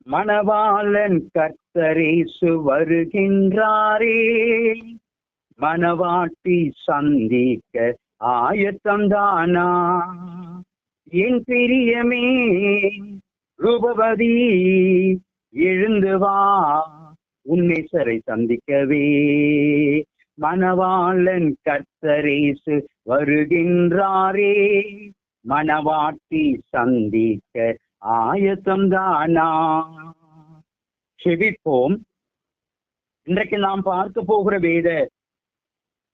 மணவாளன் கர்த்தரேசு வருகின்றாரே, மணவாட்டி சந்திக்க ஆயத்தந்தானா? என் பிரியமே ரூபவதி எழுந்து வா, உன்னேசரை சந்திக்கவே. மணவாளன் கர்த்தரேசு வருகின்றாரே, மணவாட்டி சந்திக்க ஆயத்தம்தானா? செவிப்போம். இன்றைக்கு நாம் பார்க்க போகிற வேத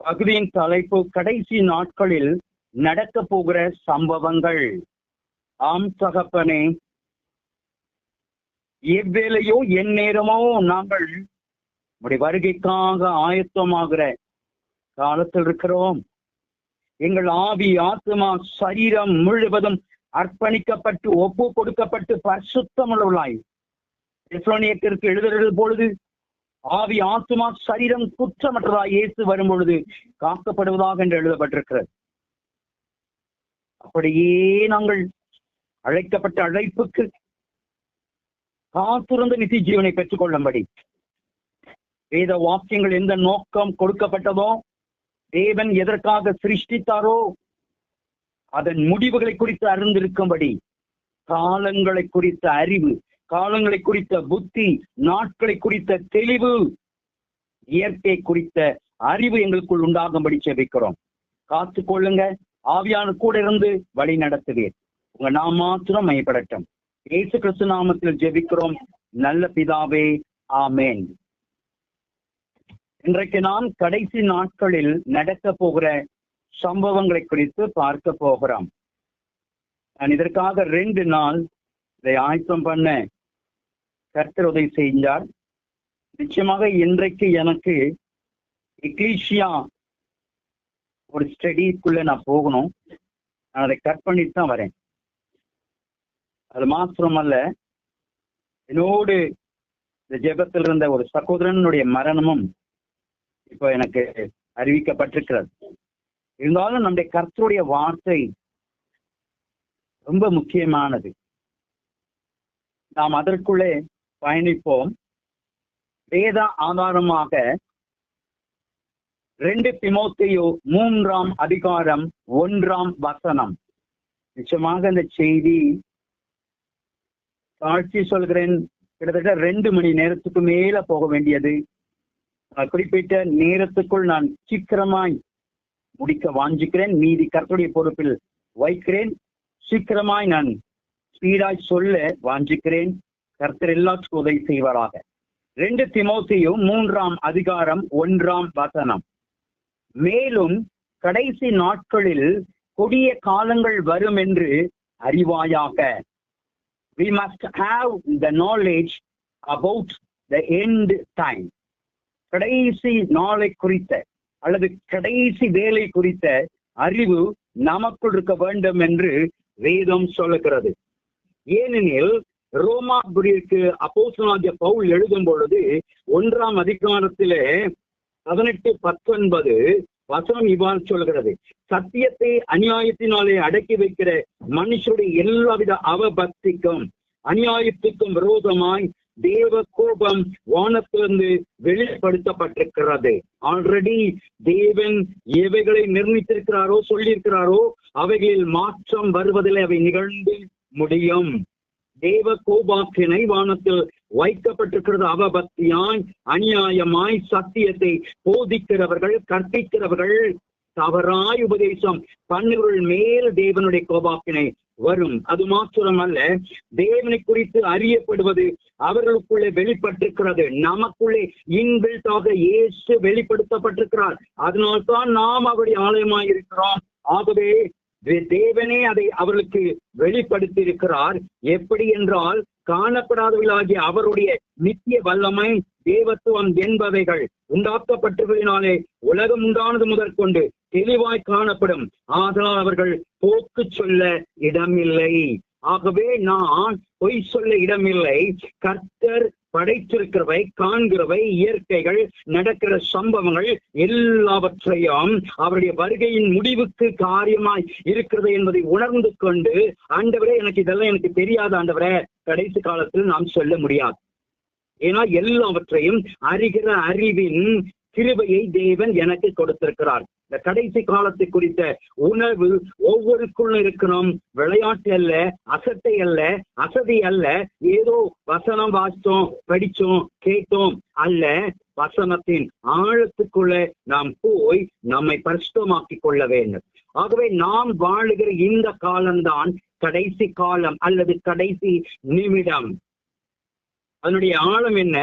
பகுதியின் தலைப்பு கடைசி நாட்களில் நடக்க போகிற சம்பவங்கள். ஆம் தகப்பனே, எவ்வேளையோ என் நேரமோ நாங்கள் உடைய வருகைக்காக ஆயத்தமாகிற காலத்தில் இருக்கிறோம். எங்கள் ஆவி, ஆத்மா, சரீரம் முழுவதும் அர்ப்பணிக்கப்பட்டு ஒப்பு கொடுக்கப்பட்டு பரிசுத்தமுள்ளவர்களாய் தெசலோனிக்கேயருக்கு எழுதுகிறது பொழுது ஆவி, ஆத்மா, சரீரம் குற்றமற்றதாய் இயேசு வரும் பொழுது காக்கப்படுவதாக என்று எழுதப்பட்டிருக்கிறது. அப்படியே நாங்கள் அழைக்கப்பட்ட அழைப்புக்கு காத்திருந்த நித்திய ஜீவனை பெற்றுக் கொள்ளும்படி வேத வாக்கியங்கள் எந்த நோக்கம் கொடுக்கப்பட்டதோ, தேவன் எதற்காக சிருஷ்டித்தாரோ அதன் முடிவுகளை குறித்து அறிந்திருக்கும்படி காலங்களை குறித்த அறிவு, காலங்களை குறித்த புத்தி, நாட்களை குறித்த தெளிவு, இயற்கை குறித்த அறிவு எங்களுக்குள் உண்டாகும்படி ஜெபிக்கிறோம். காத்து கொள்ளுங்க. ஆவியான கூட இருந்து வழி நடத்துவீர். உங்க நாம் மாத்திரம் மையப்படட்டும். இயேசு கிறிஸ்து நாமத்தில் ஜெபிக்கிறோம் நல்ல பிதாவே, ஆமேன். இன்றைக்கு நாம் கடைசி நாட்களில் நடக்க போகிற சம்பவங்களை குறித்து பார்க்க போகிறோம். நான் இதற்காக 2 நாள் இதை ஆயத்தம் பண்ண கர்த்தர் உதவி செய்தார். நிச்சயமாக இன்றைக்கு எனக்கு எக்லீசியா ஒரு ஸ்டடிக்குள்ள நான் போகணும். நான் அதை கட் பண்ணிட்டு தான் வரேன். அது மாத்திரமல்ல, என்னோடு இந்த ஜெபத்தில் இருந்த ஒரு சகோதரனுடைய மரணமும் இப்போ எனக்கு அறிவிக்கப்பட்டிருக்கிறது. இருந்தாலும் நம்முடைய கர்த்தருடைய வார்த்தை ரொம்ப முக்கியமானது. நாம் அதற்குள்ளே பயணிப்போம். வேத ஆதாரமாக 2 தீமோத்தேயு 3ஆம் அதிகாரம் 1ஆம் வசனம். நிச்சயமாக இந்த செய்தி சாட்சி சொல்கிறேன், கிட்டத்தட்ட 2 மணி நேரத்துக்கு மேல போக வேண்டியது. குறிப்பிட்ட நேரத்துக்குள் நான் சீக்கிரமாய் முடிக்க வாஞ்சிக்கிறேன். மீதி கர்த்தருடைய பொறுப்பில் வைக்கிறேன். சீக்கிரமாய் நான் ஸ்பீடாய் சொல்ல வாஞ்சிக்கிறேன். கர்த்தர் எல்லாத்துக்கும் உதவி செய்வாராக. 2 தீமோத்தேயு 3ஆம் அதிகாரம் 1ஆம் வசனம். மேலும் கடைசி நாட்களில் கொடிய காலங்கள் வரும் என்று அறிவாயாக. We must have the knowledge about the end time. கடைசி நாளை குறித்த அல்லது கடைசி வேலை குறித்த அறிவு நமக்குள் இருக்க வேண்டும் என்று வேதம் சொல்லுகிறது. ஏனெனில் ரோமாபுரிக்கு அப்போஸ்தலனாகிய பவுல் எழுதும் பொழுது 1ஆம் அதிகாரத்திலே 18-19 வசனம் இவ்வாறு சொல்கிறது. சத்தியத்தை அநியாயத்தினாலே அடக்கி வைக்கிற மனுஷருடைய எல்லாவித அவபக்திக்கும் அநியாயத்துக்கும் விரோதமாய் தேவ கோபம் வானத்திலிருந்து வெளிப்படுத்தப்பட்டிருக்கிறது. ஆல்ரெடி தேவன் எவைகளை நிர்ணயித்திருக்கிறாரோ, சொல்லியிருக்கிறாரோ அவைகளில் மாற்றம் வருவதில் அவை நிகழ்ந்து முடியும். தேவ கோபாக்கினை வானத்தில் வைக்கப்பட்டிருக்கிறது. அவபக்தியாய், அநியாயமாய் சத்தியத்தை போதிக்கிறவர்கள், கற்பிக்கிறவர்கள், தவறாய் உபதேசம் பண்ணுவர்கள் மேல் தேவனுடைய கோபாக்கினை வரும். அது மாத்திரமல்ல, தேவனை குறித்து அறியப்படுவது அவர்களுக்குள்ளே வெளிப்பட்டிருக்கிறது. நமக்குள்ளே இன்பில்டாக இயேசு வெளிப்படுத்தப்பட்டிருக்கிறார். அதனால்தான் நாம் அவருடைய ஆலயமாய் இருக்கிறோம். ஆகவே தேவனே அதை அவர்களுக்கு வெளிப்படுத்தி இருக்கிறார். எப்படி என்றால், காணப்படாதவர்களாகிய அவருடைய நித்திய வல்லமை, தேவத்துவம் என்பவைகள் உண்டாக்கப்பட்டவர்களினாலே உலகம் உண்டானது முதற்கொண்டு தெளிவாய் காணப்படும். ஆதலால் அவர்கள் போக்கு சொல்ல இடமில்லை. ஆகவே நான் பொய் சொல்ல இடமில்லை. கர்த்தர் படைத்திருக்கிறவை, காண்கிறவை, இயற்கைகள், நடக்கிற சம்பவங்கள் எல்லாவற்றையும் அவருடைய வருகையின் முடிவுக்கு காரியமாய் இருக்கிறது என்பதை உணர்ந்து கொண்டு, ஆண்டவரே எனக்கு இதெல்லாம் எனக்கு தெரியாது ஆண்டவரே, கடைசி காலத்தில் நாம் சொல்ல முடியாது. ஏன்னா எல்லாவற்றையும் அறிகிற அறிவின் கிருபையை தேவன் எனக்கு கொடுத்திருக்கிறார். இந்த கடைசி காலத்தை குறித்த உணர்வு ஒவ்வொருக்குள்ள இருக்கணும். விளையாட்டு அல்ல, அசட்டை அல்ல, அசதி அல்ல, ஏதோ வசனம் வாசித்தோம், படிச்சோம், கேட்டோம் அல்ல. வசனத்தின் ஆழத்துக்குள்ள நாம் போய் நம்மை பரிசுத்தமாக்கிக் கொள்ள வேண்டும். ஆகவே நாம் வாழுகிற இந்த காலம்தான் கடைசி காலம் அல்லது கடைசி நிமிடம். அதனுடைய ஆழம் என்ன?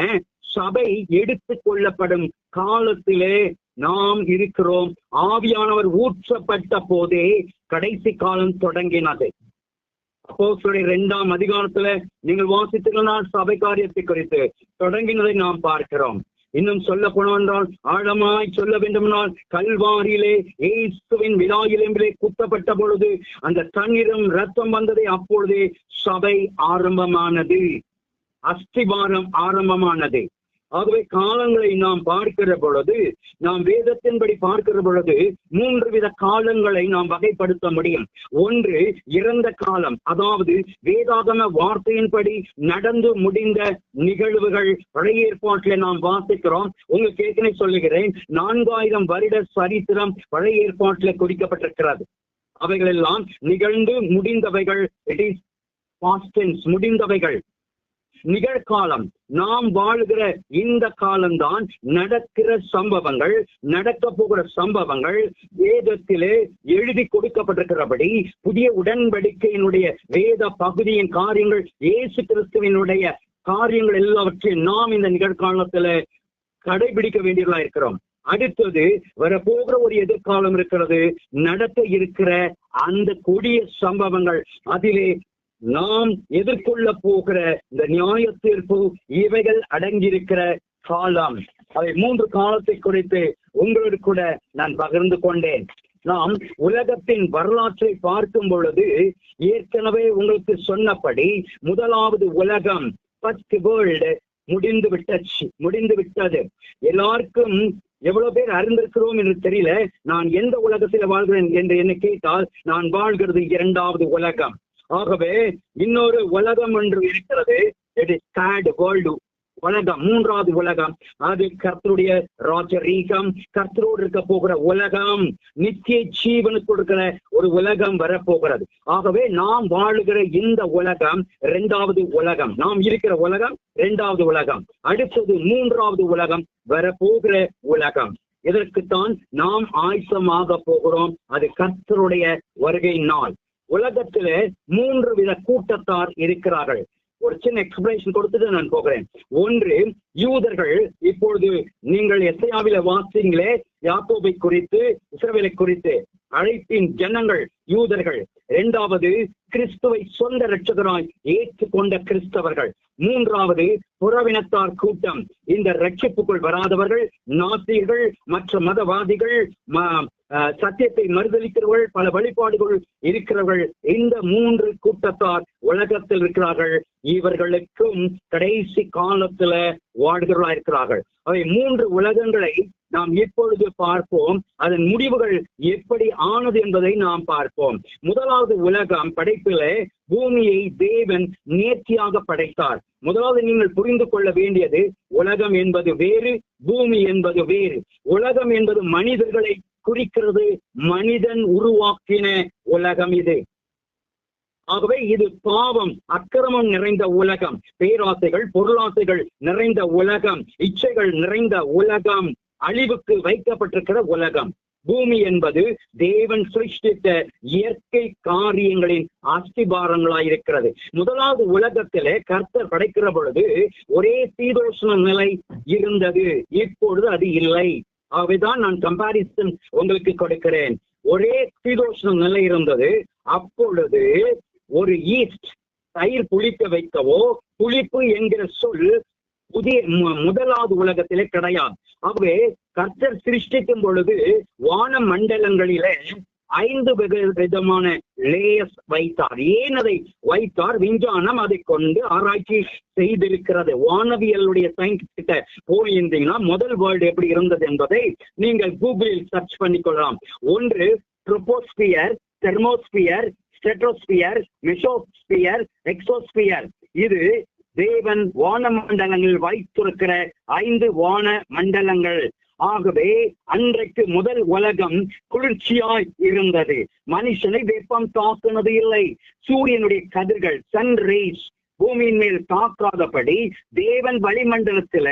சபை எடுத்துக் கொள்ளப்படும் காலத்திலே நாம் இருக்கிறோம். ஆவியானவர் ஊற்றப்பட்ட போதே கடைசி காலம் தொடங்கினது. அப்போஸ்தலர் 2ஆம் அதிகாரத்துல நீங்கள் வாசித்தீங்கன்னா சபை காரியத்தை குறித்து தொடங்கினதை நாம் பார்க்கிறோம். இன்னும் சொல்ல போனவென்றால், ஆழமாய் சொல்ல வேண்டுமென்றால், கல்வாரியிலே இயேசுவின் விலாயிலே குத்தப்பட்ட பொழுது அந்த தண்ணீரும் ரத்தம் வந்ததை அப்பொழுதே சபை ஆரம்பமானது, அஸ்திபாரம் ஆரம்பமானது. ஆகவே காலங்களை நாம் பார்க்கிற பொழுது, நாம் வேதத்தின்படி பார்க்கிற பொழுது 3 வித காலங்களை நாம் வகைப்படுத்த முடியும். ஒன்று இறந்த காலம், அதாவது வேதாகம வார்த்தையின்படி நடந்து முடிந்த நிகழ்வுகள். பழைய ஏற்பாட்டில் நாம் வாசிக்கிறோம். உங்களுக்கு ஏற்கனவே சொல்லுகிறேன், 4000 வருட சரித்திரம் பழைய ஏற்பாட்டில் குறிக்கப்பட்டிருக்கிறது. அவைகள் எல்லாம் நிகழ்ந்து முடிந்தவைகள். இட் இஸ் பாஸ்ட் டென்ஸ், முடிந்தவைகள். நிகழ்காலம், நாம் வாழ்கிற இந்த காலம்தான் நடக்கிற சம்பவங்கள், நடக்க போகிற சம்பவங்கள். வேதத்திலே எழுதி கொடுக்கப்பட்டிருக்கிறபடி புதிய உடன்படிக்கையினுடைய வேத பகுதியின் காரியங்கள், இயேசு கிறிஸ்துவினுடைய காரியங்கள் எல்லாவற்றையும் நாம் இந்த நிகழ்காலத்துல கடைபிடிக்க வேண்டியதா இருக்கிறோம். அடுத்தது வரப்போகிற ஒரு எதிர்காலம் இருக்கிறது, நடக்க இருக்கிற அந்த கொடிய சம்பவங்கள். அதிலே நாம் எதிர்கொள்ள போகிற இந்த நியாய தீர்ப்பு, இவைகள் அடங்கியிருக்கிற காலம். அவை 3 காலத்தை குறித்து உங்களோடு கூட நான் பகிர்ந்து கொண்டேன். நாம் உலகத்தின் வரலாற்றை பார்க்கும் பொழுது ஏற்கனவே உங்களுக்கு சொன்னபடி முதலாவது உலகம், ஃபர்ஸ்ட் வேர்ல்டு முடிந்து விட்டது. எல்லாருக்கும் எவ்வளவு பேர் அறிந்திருக்கிறோம் என்று தெரியல. நான் எந்த உலகத்தில் வாழ்கிறேன் என்று என்னை கேட்டால், நான் வாழ்கிறது 2வது உலகம். ஆகவே இன்னொரு உலகம் ஒன்று இருக்கிறது, உலகம், 3வது உலகம். அது கர்த்தருடைய ராஜரீகம், கர்த்தரோடு இருக்க போகிற உலகம், நித்திய ஜீவனுக்கு இருக்கிற ஒரு உலகம் வரப்போகிறது. ஆகவே நாம் வாழுகிற இந்த உலகம் 2வது உலகம். நாம் இருக்கிற உலகம் 2வது உலகம். அடுத்தது 3வது உலகம், வரப்போகிற உலகம். இதற்குத்தான் நாம் ஆயத்தமாக போகிறோம். அது கர்த்தருடைய வருகை நாள். உலகத்திலே 3 வித கூட்டத்தார் இருக்கிறார்கள். ஒரு சின்ன எக்ஸ்பிளேஷன் கொடுத்துட்டு நான் போகிறேன். ஒன்று யூதர்கள். இப்பொழுது நீங்கள் எசையாவில வாசிங்களே, யாக்கோபை குறித்து, இஸ்ரவேலை குறித்து அழைப்பின் ஜனங்கள் யூதர்கள். 2வது கிறிஸ்துவை சொந்த இரட்சகராய் ஏற்றுக்கொண்ட கிறிஸ்தவர்கள். 3வது புறவினத்தார் கூட்டம். இந்த ரட்சிப்புக்குள் வராதவர்கள், நாத்திகர்கள், மற்ற மதவாதிகள், சத்தியத்தை மறுதளிக்கிறவர்கள், பல வழிபாடுகள் இருக்கிறவர்கள். இந்த 3 கூட்டத்தார் உலகத்தில் இருக்கிறார்கள். இவர்களுக்கும் கடைசி காலத்துல வாழ்கிறவர்களா இருக்கிறார்கள். அவை 3 உலகங்களை நாம் இப்பொழுது பார்ப்போம். அதன் முடிவுகள் எப்படி ஆனது என்பதை நாம் பார்ப்போம். முதலாவது உலகம் படைப்பிலே பூமியை தேவன் நேர்த்தியாக படைத்தார். முதலாவது நீங்கள் புரிந்து கொள்ள வேண்டியது, உலகம் என்பது வேறு, பூமி என்பது வேறு. உலகம் என்பது மனிதர்களை குறிக்கிறது. மனிதன் உருவாக்கின உலகம் இது. ஆகவே இது பாவம், அக்கிரமம் நிறைந்த உலகம், பேராசைகள், பொருளாசைகள் நிறைந்த உலகம், இச்சைகள் நிறைந்த உலகம், அழிவுக்கு வைக்கப்பட்டிருக்கிற உலகம். பூமி என்பது தேவன் சிருஷ்டித்த இயற்கை காரியங்களின் அஸ்திபாரங்களாயிருக்கிறது. முதலாவது உலகத்திலே கர்த்தர் படைக்கிற பொழுது ஒரே சீதோஷ்ண நிலை இருந்தது. இப்பொழுது அது இல்லை. ஆகவேதான் நான் கம்பாரிசன் உங்களுக்கு கொடுக்கிறேன். ஒரே சீதோஷ்ண நிலை இருந்தது. அப்பொழுது ஒரு ஈஸ்ட், தயிர் புளிக்க வைக்கவோ, புளிப்பு என்கிற சொல் முதலாவது உலகத்திலே கிடையாது. ஆகவே கர்த்தர் சிருஷ்டிக்கும் பொழுது வான மண்டலங்களிலே 5 விதமான லேயர்ஸ் வைத்தார். ஏன் அதை வைத்தார்? விஞ்ஞானம் அதை கொண்டு ஆராய்ச்சி செய்திருக்கிறது. வானவியலுடைய சயின்ஸ் கிட்ட போயிருந்தீங்கன்னா முதல் வேர்ல்டு எப்படி இருந்தது என்பதை நீங்கள் கூகுளில் சர்ச் பண்ணிக்கொள்ளலாம். ஒன்று troposphere, thermosphere, stratosphere, mesosphere, exosphere. இது தேவன் வான மண்டலங்களில் வைத்திருக்கிற 5 வான மண்டலங்கள். ஆகவே அன்றைக்கு முதல் உலகம் குளிர்ச்சியாய் இருந்தது. மனுஷனை வெப்பம் தாக்குனது இல்லை. சூரியனுடைய கதிர்கள், சன் ரேஸ், பூமியின் மேல் தாக்காதபடி தேவன் வளிமண்டலத்துல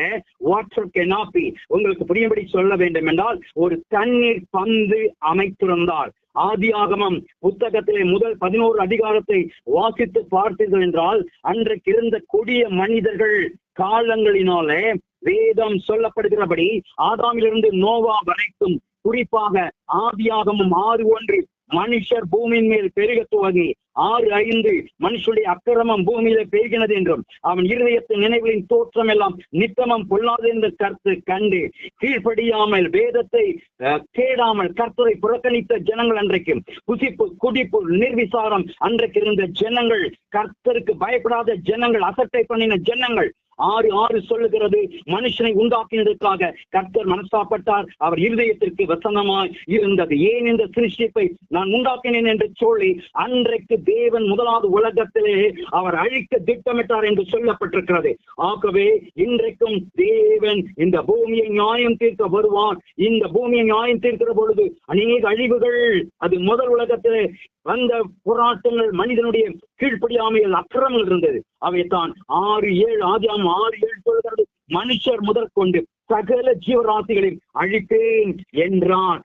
வாட்டர் கெனாப்பி, உங்களுக்கு புரியும்படி சொல்ல வேண்டும் என்றால், ஒரு தண்ணீர் பந்து அமைத்திருந்தார். ஆதியாகமம் புத்தகத்திலே முதல் 11 அதிகாரத்தை வாசித்து பார்த்தீர்கள் என்றால், அன்றைக்கு இருந்த கொடிய மனிதர்கள் காலங்களினாலே வேதம் சொல்லப்படுகிறபடி ஆதாமிலிருந்து நோவா வரைக்கும், குறிப்பாக ஆதியாகமம் 6:1 மனுஷர் பூமியின் மேல் பெருக துவங்கி 6:5 மனுஷனுடைய அக்கிரமம் பூமியில பெருகினது என்றும் அவன் இருதயத்தின் நினைவுகளின் தோற்றம் எல்லாம் நித்தமம் பொல்லாது என்று கர்த்தர் கண்டு கீழ்ப்படியாமல் வேதத்தை கேடாமல் கர்த்தரை புறக்கணித்த ஜனங்கள் அன்றைக்கும், புசிப்பு குடிப்பு நிர்விசாரம் அன்றைக்கு இருந்த ஜனங்கள், கர்த்தருக்கு பயப்படாத ஜனங்கள், அசட்டை பண்ணின ஜனங்கள். 6:6 சொல்லுகிறது, மனுஷனை உண்டாக்கினதற்காக கர்த்தர் மனசாப்பட்டார், அவர் இருதயத்திற்கு வசனமாய் இருந்தது. ஏன் இந்த சிருஷ்டிப்பை நான் உண்டாக்கினேன் என்று சொல்லி அன்றைக்கு தேவன் முதலாவது உலகத்திலே அவர் அழிக்க திட்டமிட்டார் என்று சொல்லப்பட்டிருக்கிறது. ஆகவே இன்றைக்கும் தேவன் இந்த பூமியை நியாயம் தீர்க்க வருவார். இந்த பூமியை நியாயம் தீர்க்கிற பொழுது அநேக அழிவுகள், அது முதல் உலகத்திலே வந்த போராட்டங்கள், மனிதனுடைய கீழ்ப்படியாமையில் அக்கிரமங்கள் இருந்தது. அவைத்தான் 6:7 ஆதியாகமம் 6:7 சொல்கிறது, மனுஷர் முதற் கொண்டு சகல ஜீவராசிகளையும் அழிப்பேன் என்றான்.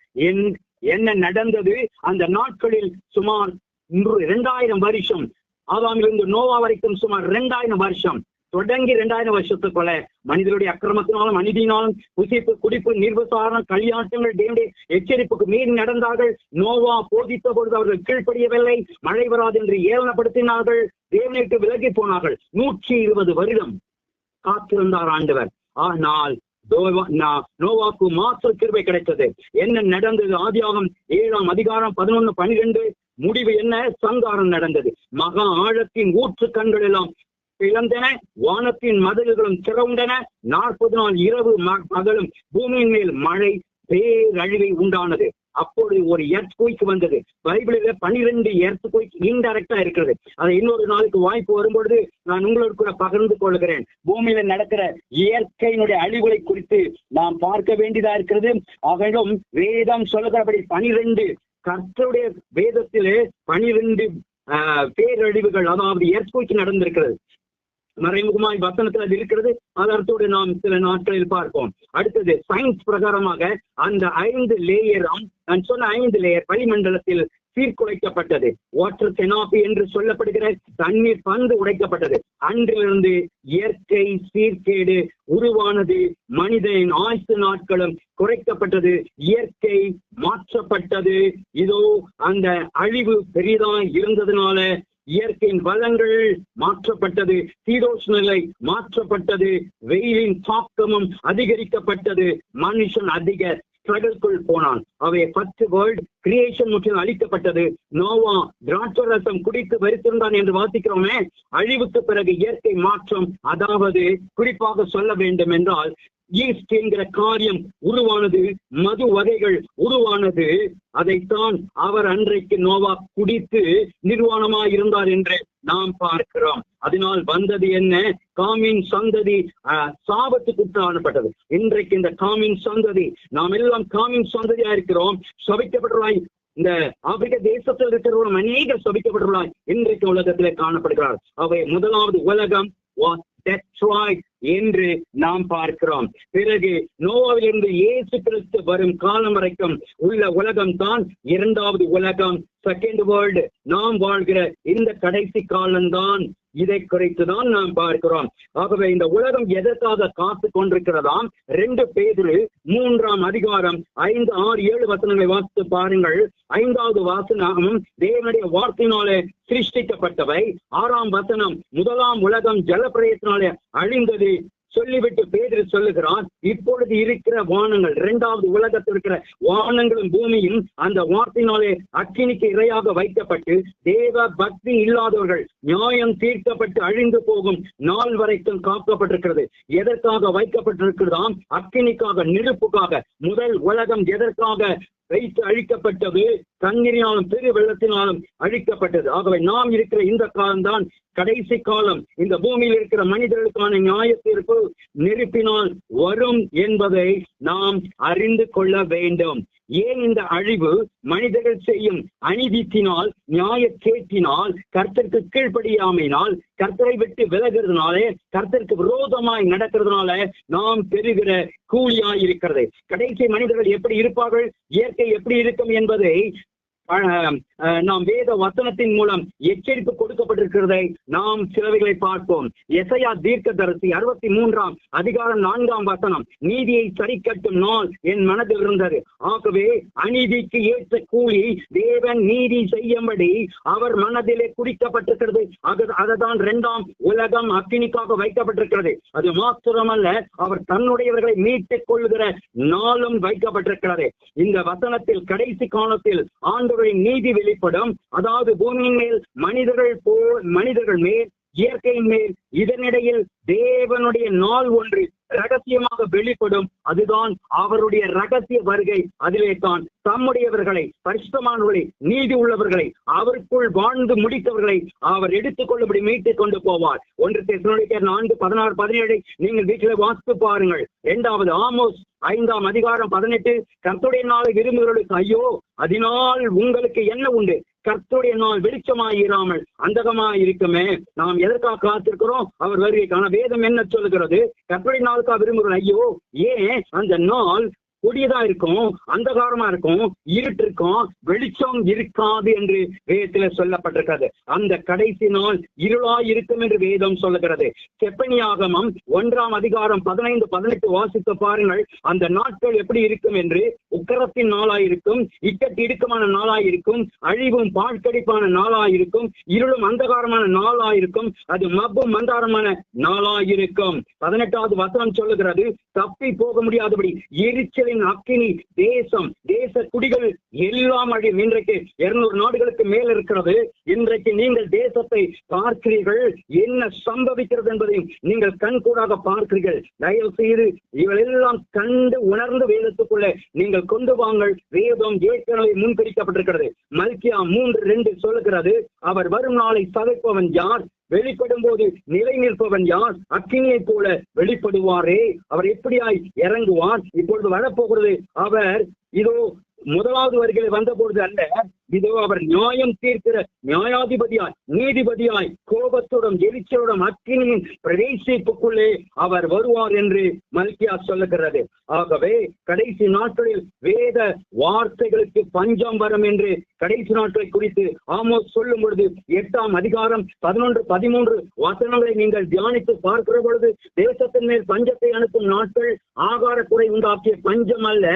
என்ன நடந்தது? அந்த நாட்களில் சுமார் 2000 வருஷம், ஆதாமிலிருந்து நோவா வரைக்கும் சுமார் 2000 வருஷம் தொடங்கி 2000 வருஷத்துக்குள்ள மனிதனுடைய அக்கிரமத்தினாலும் அநீதியினாலும் புசிப்பு குடிப்பு நிர்வசாரம் களியாட்டங்கள் தேவனுடைய எச்சரிப்புக்கு மீறி நடந்தார்கள். நோவா போதித்த பொழுது அவர்கள் கீழ்ப்படியவில்லை. மழை வராது என்று ஏளனப்படுத்தினார்கள். தேவனுக்கு விலகி போனார்கள். 120 வருடம் காத்திருந்தார் ஆண்டவர். ஆனால் நோவாக்கு மாத்திர கிருபை கிடைத்தது. என்ன நடந்தது? ஆதியாகமம் 7ஆம் அதிகாரம் 11, 12 முடிவு என்ன? சங்காரம் நடந்தது. மகா ஆழத்தின் ஊற்று கண்கள் எல்லாம் பிளந்தன, வானத்தின் மதில்களும் திறவுண்டன. 40 நாள் இரவு பகலும் பூமியின் மேல் மழை பேரழிவை உண்டானது. அப்பொழுது ஒரு எர்த்குயிக் வந்தது. பைபிளில 12 எர்த்குயிக் இன்டைரக்டா இருக்கிறது. அதை இன்னொரு நாளுக்கு வாய்ப்பு வரும்பொழுது நான் உங்களோடு கூட பகிர்ந்து கொள்கிறேன். பூமியில நடக்கிற இயற்கையினுடைய அழிவுகளை குறித்து நாம் பார்க்க வேண்டியதா இருக்கிறது. ஆகிலும் வேதம் சொல்லுகிறபடி 12 கர்த்தருடைய வேதத்திலே 12 பேரழிவுகள், அதாவது எர்த்குயிக் நடந்திருக்கிறது. மறைமுகமாய் வசனத்தில் அது இருக்கிறது. அதோடு நாம் சில நாட்களில் பார்ப்போம். அடுத்தது சயின்ஸ் பிரகாரமாக அந்த 5 லேயர், நான் சொன்ன 5 லேயர் வளிமண்டலத்தில் சீர்குலைக்கப்பட்டது. வாட்டர் கெனாப்பி என்று சொல்லப்படுகிற தண்ணீர் பந்து உடைக்கப்பட்டது. அன்றிலிருந்து இயற்கை சீர்கேடு உருவானது. மனிதனின் ஆயுசு நாட்களும் குறைக்கப்பட்டது. இயற்கை மாற்றப்பட்டது. இதோ அந்த அழிவு பெரிதாய் இருந்ததுனால இயற்கையின் வளங்கள் மாற்றப்பட்டது. சீதோஷ்ண நிலை மாற்றப்பட்டது. வெயிலின் தாக்கமும் அதிகரிக்கப்பட்டது. மனுஷன் அதிக ஸ்ட்ரகிள்குள் போனான். அவை ஃபர்ஸ்ட் வேர்ல்ட் கிரியேஷன் முற்றிலும் அழிக்கப்பட்டது. நோவா திராட்சரசம் குடித்து வெறித்திருந்தான் என்று வாசிக்கிறோமே. அழிவுக்கு பிறகு இயற்கை மாற்றம், அதாவது குறிப்பாக சொல்ல வேண்டும் என்றால் ஈஸ்ட் என்கிற காரியம் உருவானது, மது வகைகள் உருவானது. அதைத்தான் அவர் அன்றைக்கு நோவா குடித்து நிர்வாணமாய் இருந்தார் என்று நாம் பார்க்கிறோம். அதனால் வந்தது என்ன? காமின் சந்ததி சாபத்துக்குட்பட்டது. இன்றைக்கு இந்த காமின் சந்ததி, நாம் எல்லாம் காமின் சந்ததியா இருக்கிறோம். சபிக்கப்பட்டுள்ளாய். இந்த ஆப்பிரிக்க தேசத்தில் இருக்கிறவர்களும் அநேக சபிக்கப்பட்டுள்ளாய் இன்றைக்கு உலகத்திலே காணப்படுகிறார். அவை முதலாவது உலகம் என்று நாம் பார்க்கிறோம். பிறகு நோவாவிலிருந்து இயேசு கிறிஸ்து வரும் காலம் வரைக்கும் உள்ள உலகம் தான் 2வது உலகம், செகண்ட் வேர்ல்டு. நாம் வாழ்கிற இந்த கடைசி காலம்தான். இதை குறித்துதான் நாம் பார்க்கிறோம். ஆகவே இந்த உலகம் எதற்காக காத்து கொண்டிருக்கிறதாம்? 2 பேதுரு 3ஆம் அதிகாரம் 5, 6, 7 வசனங்களை வாசித்து பாருங்கள். 5வது வசனம் தேவனுடைய வார்த்தையினாலே சிருஷ்டிக்கப்பட்டவை. 6ஆம் வசனம் முதலாம் உலகம் ஜலப்பிரயத்தினாலே அழிந்தது சொல்லிவிட்டு பேதுரு சொல்லுகிறான், இப்பொழுது இருக்கிற வானங்கள், 2வது உலகத்தில் இருக்கிற வானங்களும் பூமியும் அந்த வார்த்தையினாலே அக்கினிக்கு இரையாக வைக்கப்பட்டு தேவ பக்தி இல்லாதவர்கள் நியாயம் தீர்க்கப்பட்டு அழிந்து போகும் நாள் வரைக்கும் காக்கப்பட்டிருக்கிறது. எதற்காக வைக்கப்பட்டிருக்கிறதாம்? அக்கினிக்காக, நெருப்புக்காக. முதல் உலகம் எதற்காக வைத்து அழிக்கப்பட்டது? தண்ணீரினாலும் பெரு வெள்ளத்தினாலும் அழிக்கப்பட்டது. ஆகவே நாம் இருக்கிற இந்த காலம்தான் கடைசி காலம். இந்த பூமியில் இருக்கிற மனிதர்களுக்கான நியாய தீர்ப்பு நெருப்பினால் வரும் என்பதை நாம் அறிந்து கொள்ள வேண்டும். ஏன் இந்த அழிவு? மனிதர்கள் செய்யும் அநீதியினால், நியாய கேட்டினால், கர்த்தருக்கு கீழ்ப்படியாமையினால், கர்த்தரை விட்டு விலகிறதுனாலே, கர்த்தருக்கு விரோதமாய் நடக்கிறதுனால நாம் பெறுகிற கூலியாய் இருக்கிறது. கடைசி மனிதர்கள் எப்படி இருப்பார்கள், இயற்கை எப்படி இருக்கும் என்பதை நாம் வேத வசனத்தின் மூலம் எச்சரிப்பு கொடுக்கப்பட்டிருக்கிறதை நாம் சிலவைகளை பார்ப்போம். எசையா தீர்க்கதரிசி 63 அதிகாரம் 4 நீதியை சரிக்கட்டும் நாள் என் மனதில் இருந்தது. ஆகவே அநீதிக்கு ஏற்ற கூலி தேவன் நீதி செய்யும்படி அவர் மனதிலே குறிக்கப்பட்டிருக்கிறது. அதுதான் 2ஆம் உலகம் அக்கினிக்காக வைக்கப்பட்டிருக்கிறது. அது மாத்திரமல்ல, அவர் தன்னுடையவர்களை மீட்டுக் கொள்ளுகிற நாளும் வைக்கப்பட்டிருக்கிறது. இந்த வசனத்தில் கடைசி காலத்தில் ஆண்டவரின் நீதி வெளிப்படும். அதாவது பூமியின் மேல் மனிதர்கள் மேல், இயற்கையின் மேல், இதனிடையில் தேவனுடைய நாள் ஒன்று ரகசியமாக வெளிப்படும். அதுதான் அவருடைய ரகசிய வருகை. அதிலே தான் தம்முடையவர்களை, பரிசுத்தமானவர்களை, நீதி உள்ளவர்களை, அவருக்குள் வாழ்ந்து முடித்தவர்களை அவர் எடுத்துக்கொள்ளும்படி மீட்டுக் கொண்டு போவார். 1 தெசலோனிக்கேயர் 4:16-17 நீங்கள் வீட்டில் வாசித்து பாருங்கள். 2வது ஆமோஸ் 5 அதிகாரம் 18 கர்த்தருடைய நாளை விரும்புகிறவர்களுக்கு ஐயோ, அதனால் உங்களுக்கு என்ன உண்டு? கர்த்தருடைய நாள் வெளிச்சமாயிராமல் அந்தகமாய் இருக்குமே. நாம் எதற்காக காத்திருக்கிறோம்? அவர் வருகைக்கான. வேதம் என்ன சொல்லுகிறது? கர்த்தருடைய நாளுக்காக விரும்புகிறோம். ஐயோ, ஏன் அந்த நாள் கொடியதா இருக்கும், அந்தகாரமா இருக்கும், இருட்டு இருக்கும், வெளிச்சம் இருக்காது என்று வேதத்துல சொல்லப்பட்டிருக்கிறது. அந்த கடைசி நாள் இருளாய் இருக்கும் என்று வேதம் சொல்லுகிறது. செப்பனியாகமம் 1 அதிகாரம் 15-18 வாசித்து பாருங்கள். அந்த நாட்கள் எப்படி இருக்கும் என்று. உக்கரத்தின் நாளாயிருக்கும், இக்கட்டு இடுக்கமான நாளாயிருக்கும், அழிவும் பாழ்கடிப்பான நாளாயிருக்கும், இருளும் அந்தகாரமான நாளாயிருக்கும், அது மப்பும் மந்தாரமான நாளாயிருக்கும். 18வது வசனம் சொல்லுகிறது, தப்பி போக முடியாதபடி எரிச்சலின் அக்கினி தேச குடிகள் எல்லாம் அழியும். இன்றைக்கு 200 நாடுகளுக்கு மேல் இருக்கிறது. இன்றைக்கு நீங்கள் தேசத்தை பார்க்கிறீர்கள், என்ன சம்பவிக்கிறது என்பதையும் நீங்கள் கண்கூடாக பார்க்கிறீர்கள். தயவு செய்து இவளெல்லாம் கண்டு உணர்ந்து வேதத்துக்குள்ள நீங்கள் கொண்டு வாங்கள். வேதம் ஏற்கனவே முன்பிரிக்கப்பட்டிருக்கிறது. மல்கியா 3:2 சொல்லுகிறது, அவர் வரும் நாளை சதைப்பவன் யார்? வெளிப்படும் போது நிலை நிற்பவன் யார்? அக்கினியை போல வெளிப்படுவாரே. அவர் எப்படியாய் இறங்குவார்? இப்பொழுது வரப்போகிறது அவர் இதோ முதலாவது வருகையில் வந்த பொழுது அல்ல, இதோ அவர் நியாயம் தீர்க்கிற நியாயாதிபதியாய், நீதிபதியாய், கோபத்துடன், எரிச்சலுடன், அக்கினியின் பிரவேசிப்புக்குள்ளே அவர் வருவார் என்று மல்கியா சொல்லுகிறது. ஆகவே கடைசி நாட்களில் வேத வார்த்தைகளுக்கு பஞ்சம் வரும் என்று கடைசி நாட்களை குறித்து ஆமோஸ் சொல்லும் பொழுது 8 அதிகாரம் 11-13 வசனங்களை நீங்கள் தியானித்து பார்க்கிற பொழுது, தேசத்தின் மேல் பஞ்சத்தை அனுப்பும் நாட்கள் ஆகார குறை உண்டாக்கிய பஞ்சம் அல்ல,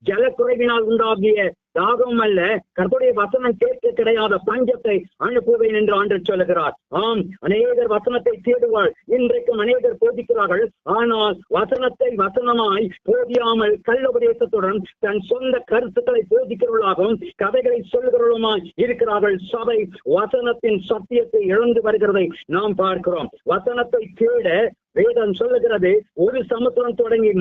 ஜலக்குறைவினால் உண்டாகிய தாகம் அல்ல, கர்த்தருடைய வசனம் கேட்க கிடையாத பஞ்சத்தை அனுப்புவேன் என்று ஆண்டவர் சொல்லுகிறார். ஆம், அநேகர் வசனத்தை தேடுவாள். இன்றைக்கும் அநேகர் போதிக்கிறார்கள். ஆனால் வசனத்தை வசனமாய் போதியாமல் கள்ளோபதேசத்துடன் தன் சொந்த கருத்துக்களை போதிக்கிறவர்களாகவும் கதைகளை சொல்லுகிறவர்களுமாய் இருக்கிறார்கள். சபை வசனத்தின் சத்தியத்தை இழந்து வருகிறதை நாம் பார்க்கிறோம். வசனத்தை தேட வேதம் சொல்லுகிறது, ஒரு சமுத்திரம் தொடங்கி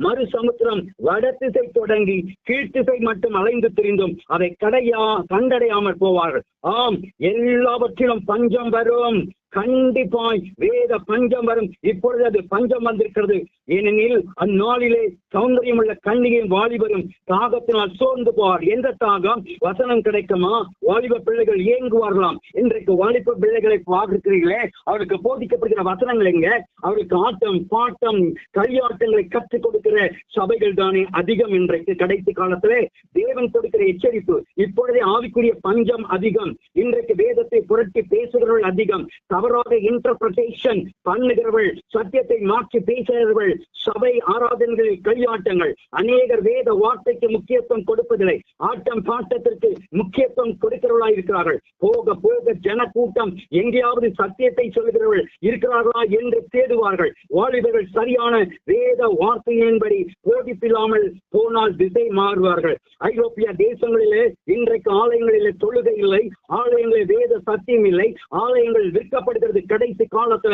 மறு சமுத்திரம் வடதிசை தொடங்கி கீழ்த்திசை மட்டும் அலைந்து திரிந்தும் அதை கண்டடையாமல் போவார்கள். ஆம், எல்லாவற்றிலும் பஞ்சம் வரும். கண்டிப்பாய் வேத பஞ்சம் வரும். இப்பொழுது அது பஞ்சம் வந்திருக்கிறது. ஏனெனில் அந்நாளிலே சௌந்தரியம் உள்ள கன்னிகையும் வாலிபரும் தாகத்தினால் சோர்ந்து போவார். எந்த தாகம்? வசனம் கிடைக்குமா? வாலிப பிள்ளைகள் ஏங்குவார்களாம். இன்றைக்கு வாலிப பிள்ளைகளை பார்க்கிறீர்களே, அவருக்கு போதிக்கப்படுகிற வசனங்கள் எங்க? அவருக்கு ஆட்டம், பாட்டம், களியாட்டங்களை கற்றுக் கொடுக்கிற சபைகள் தானே அதிகம். இன்றைக்கு கடைசி காலத்திலே தேவன் கொடுக்கிற எச்சரிப்பு, இப்பொழுதே ஆவிக்குரிய பஞ்சம் அதிகம். இன்றைக்கு வேதத்தை புரட்டி பேசுகிறவர்கள் அதிகம். தவறாக இன்டர்பிரேஷன் பண்ணுகிறவர்கள், சத்தியத்தை மாற்றி பேசுகிறவர்கள், சபை ஆராதனைகளில் களியாட்டங்கள். அநேகர் வேத வார்த்தைக்கு முக்கியத்துவம் கொடுப்பதில்லை, ஆட்டம் பாட்டத்திற்கு முக்கியத்துவம் கொடுக்கிறவர்களாக இருக்கிறார்கள். போக போக ஜன கூட்டம் எங்கேயாவது சத்தியத்தை சொல்லுகிறவர்கள் இருக்கிறார்களா என்று தேடுவார்கள். வாலிபர்கள் சரியான வேத வார்த்தையின்படி போதிப்பில்லாமல் போனால் திசை மாறுவார்கள். ஐரோப்பிய தேசங்களிலே இன்றைக்கு ஆலயங்களிலே தொழுகை இல்லை, ஆலயங்களில் வேத சத்தியம் இல்லை, ஆலயங்கள் விற்கப்பட கொடுக்கப்படுகிறது. கடைசி காலத்துல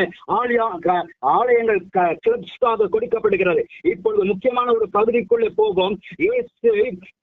ஆலயங்கள் கிளப்ஸ்க்காக கொடுக்கப்படுகிறது. இப்பொழுது முக்கியமான ஒரு பகுதிக்குள்ளே போகும்.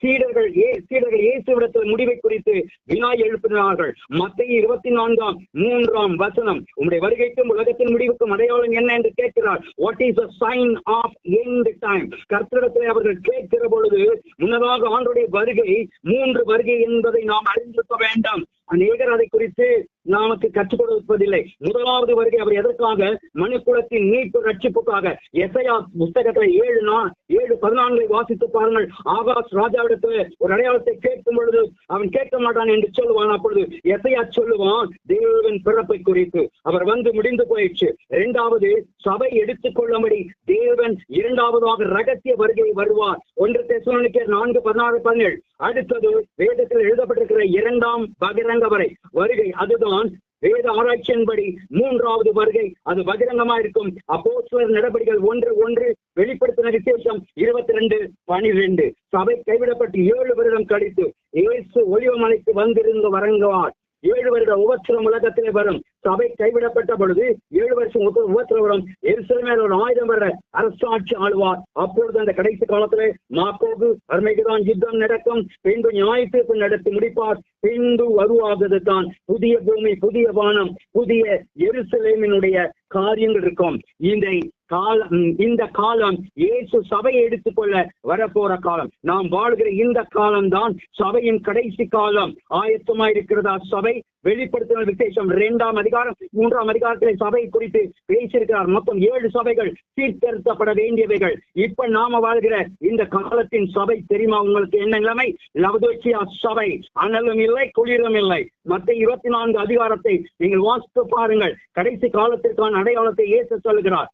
சீடர்கள் இயேசுவிடத்தில் முடிவை குறித்து வினா எழுப்பினார்கள். மத்தேயு 24:3 உம்முடைய வருகைக்கும் உலகத்தின் முடிவுக்கும் அடையாளம் என்ன என்று கேட்கிறார். What is the sign of end time? கர்த்தரிடத்தில் அவர்கள் கேட்கிற பொழுது முன்னதாக ஆண்டவருடைய வருகை 3 வருகை என்பதை நாம் அறிந்திருக்க வேண்டாம். அநேகர் அதை குறித்து நமக்கு கற்றுக் கொடுப்பதில்லை. முதலாவது வருகை அவர் எதற்காக? மனுக்குலத்தின் மீட்பு ரட்சிப்புக்காக. எசையா புத்தகத்தில் 7:14 வாசித்து பாருங்கள். ஆகாஷ் ராஜாவிடத்தில் ஒரு அடையாளத்தை கேட்கும் பொழுது அவன் கேட்க மாட்டான் என்று சொல்லுவான். அப்பொழுது எசையா சொல்லுவான் தேவன் பிறப்பை குறித்து. அவர் வந்து முடிந்து போயிடுச்சு. 2வது சபை எடுத்துக்கொள்ளும்படி தேவன் 2வதாக ரகசிய வருகை வருவார். 1 தெசலோனிக்கேயர் 4:16-17. அடுத்தது வேதத்தில் எழுதப்பட்டிருக்கிற 2ஆம் பகிரங்க வருகை. அதுதான் வேத ஆராய்ச்சியின்படி 3வது வருகை. அது பகிரங்கமா இருக்கும். அப்போஸ்தலர் நடபடிகள் 1:1, வெளிப்படுத்தின விசேஷம் 22:12. சபை கைவிடப்பட்டு 7 வருடம் கழித்து இயேசு ஒலிவமலைக்கு வந்திருந்து வரங்குவார். 7 வருட உபத்திரம் உலகத்திலே வரும். சபை கைவிடப்பட்ட பொழுது 7 வருஷம் உபத்திரம் வரும். எருசலேமில் ஒரு 1000 வருட அரசாட்சி ஆளுவார். அப்பொழுது அந்த கடைசி காலத்திலே மாகோகு அர்மேகெதோன் யுத்தம் நடக்கும். பின்பு நியாயத்தீர்ப்பு நடத்தி முடிப்பார். பின்பு வருவாதது தான் புதிய பூமி, புதிய வானம், புதிய எருசலேமினுடைய காரியங்கள் இருக்கும். இந்த காலம் இயேசு சபையை எடுத்துக்கொள்ள வரப்போற காலம். நாம் வாழ்கிற இந்த காலம் தான் சபையின் கடைசி காலம். ஆயத்தமாயிருக்கிறதா சபை? வெளிப்படுத்தின விசேஷம் 2ஆம் அதிகாரம் 3ஆம் அதிகாரத்திலே சபை குறித்து பேசியிருக்கிறார். மொத்தம் 7 சபைகள் சீர்திருத்தப்பட வேண்டியவைகள். இப்ப நாம வாழ்கிற இந்த காலத்தின் சபை தெரியுமா உங்களுக்கு என்ன நிலைமை? லவோதிக்கேயா சபை அனலும் இல்லை, குளிரும் இல்லை. மத்தேயு 24 அதிகாரத்தை நீங்கள் வாசித்து பாருங்கள். கடைசி காலத்திற்கான அடையாளத்தை இயேசு சொல்லுகிறார்.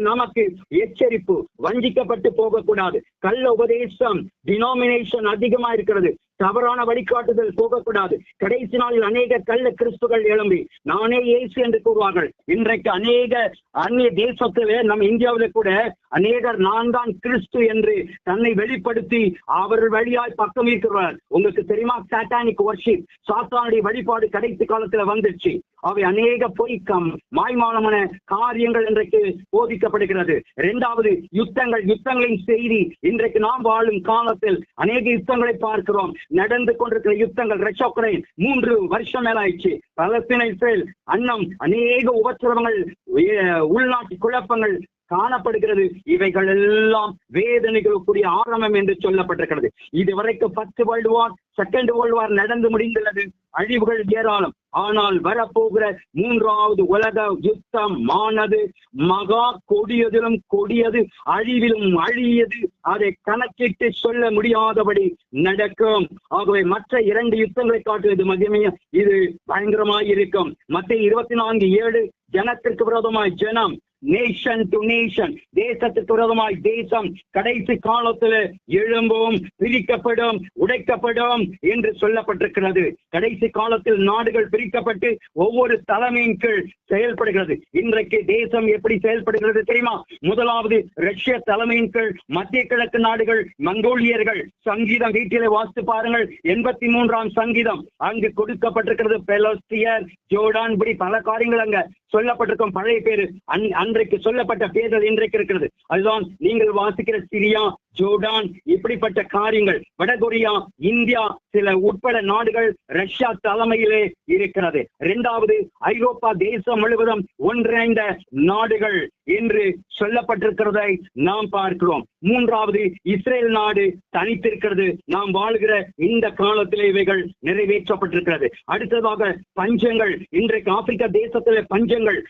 நமக்கு எச்சரிப்பு, வஞ்சிக்கப்பட்டு போகக்கூடாது. கள்ள உபதேசம், டினாமினேஷன் அதிகமா இருக்கிறது. தவறான வழிகாட்டுதல் போகக்கூடாது. கடைசி நாளில் அநேக கள்ள கிறிஸ்துகள் எழும்பி நானே இயேசு என்று கூறுவார்கள். இன்றைக்கு அநேக அந்நிய தேசத்திலே, நம்ம இந்தியாவில கூட அநேகர் நான் தான் கிறிஸ்து என்று தன்னை வெளிப்படுத்தி அவர் வழியாய் பக்கம் இருக்கிறார். உங்களுக்கு தெரியுமா? சாட்டானிக் வர்ஷிப், சாத்தானுடைய வழிபாடு கடைசி காலத்துல வந்துருச்சு. அவை அநேக பொய்க்கம் மாய்மானமான காரியங்கள் இன்றைக்கு போதிக்கப்படுகிறது. 2வது யுத்தங்களின் செய்தி. இன்றைக்கு நாம் வாழும் காலத்தில் அநேக யுத்தங்களை பார்க்கிறோம். நடந்து கொண்டிருக்கிற யுத்தங்கள், ரஷ்யா உக்ரைன் 3 வருஷம் மேல ஆயிடுச்சு. பலஸ்தீன இஸ்ரேல் அன்னம் அநேக உபத்திரவங்கள், உள்நாட்டு குழப்பங்கள் காணப்படுகிறது. இவைகள் எல்லாம் வேதனைகளுக்குரிய ஆரம்பம் என்று சொல்லப்பட்டிருக்கிறது. இதுவரைக்கும் 1st world war, 2nd world war நடந்து முடிந்துள்ளது. அழிவுகள் ஏராளம். ஆனால் வரப்போகிற 3வது உலக யுத்தம் ஆனது மகா கொடியதிலும் கொடியது, அழிவிலும் அழியது. அதை கணக்கிட்டு சொல்ல முடியாதபடி நடக்கும். ஆகவே மற்ற 2 யுத்தங்களை காட்டுவது மகிமையா, இது பயங்கரமாய் இருக்கும். மத்தேயு 24:7 ஜனத்திற்கு விரோதமாய் ஜனம், நேஷன் டு நேஷன், தேசத்துக்கு விரோதமாய் தேசம் கடைசி காலத்தில் எழும்பும், பிரிக்கப்படும், உடைக்கப்படும் என்று சொல்லப்பட்டிருக்கிறது. கடைசி காலத்தில் நாடுகள் பிரிக்கப்பட்டு ஒவ்வொரு தலைமையின் கீழ் செயல்படுகிறது. இன்றைக்கு தேசம் எப்படி செயல்படுகிறது தெரியுமா? முதலாவது ரஷ்ய தலைமையின் கீழ் மத்திய கிழக்கு நாடுகள், மங்கோலியர்கள். சங்கீதம் வீட்டிலே வாசித்து பாருங்கள், 83ஆம் சங்கீதம் அங்கு கொடுக்கப்பட்டிருக்கிறது. பெலஸ்தியர், ஜோர்டான், இப்படி பல காரியங்கள் அங்க சொல்லப்பட்டிருக்கும். பழைய பேரு அன்றைக்கு சொல்லப்பட்ட பேர்கள் இன்றைக்கு இருக்கிறது. அதுதான் நீங்கள் வாசிக்கிற சிரியா, ஜோர்டான், இப்படிப்பட்ட காரியங்கள். வடகொரியா, இந்தியா, சில உட்பட நாடுகள் ரஷ்யா தலைமையிலே இருக்கிறது. 2வது ஐரோப்பா தேசம் முழுவதும் ஒன்றிணைந்த நாடுகள் என்று சொல்லப்பட்டிருக்கிறதை நாம் பார்க்கிறோம். 3வது இஸ்ரேல் நாடு தனித்திருக்கிறது. நாம் வாழ்கிற இந்த காலத்திலே இவைகள் நிறைவேற்றப்பட்டிருக்கிறது. அடுத்ததாக பஞ்சங்கள். இன்றைக்கு ஆப்பிரிக்கா தேசத்திலே பஞ்சங்கள்,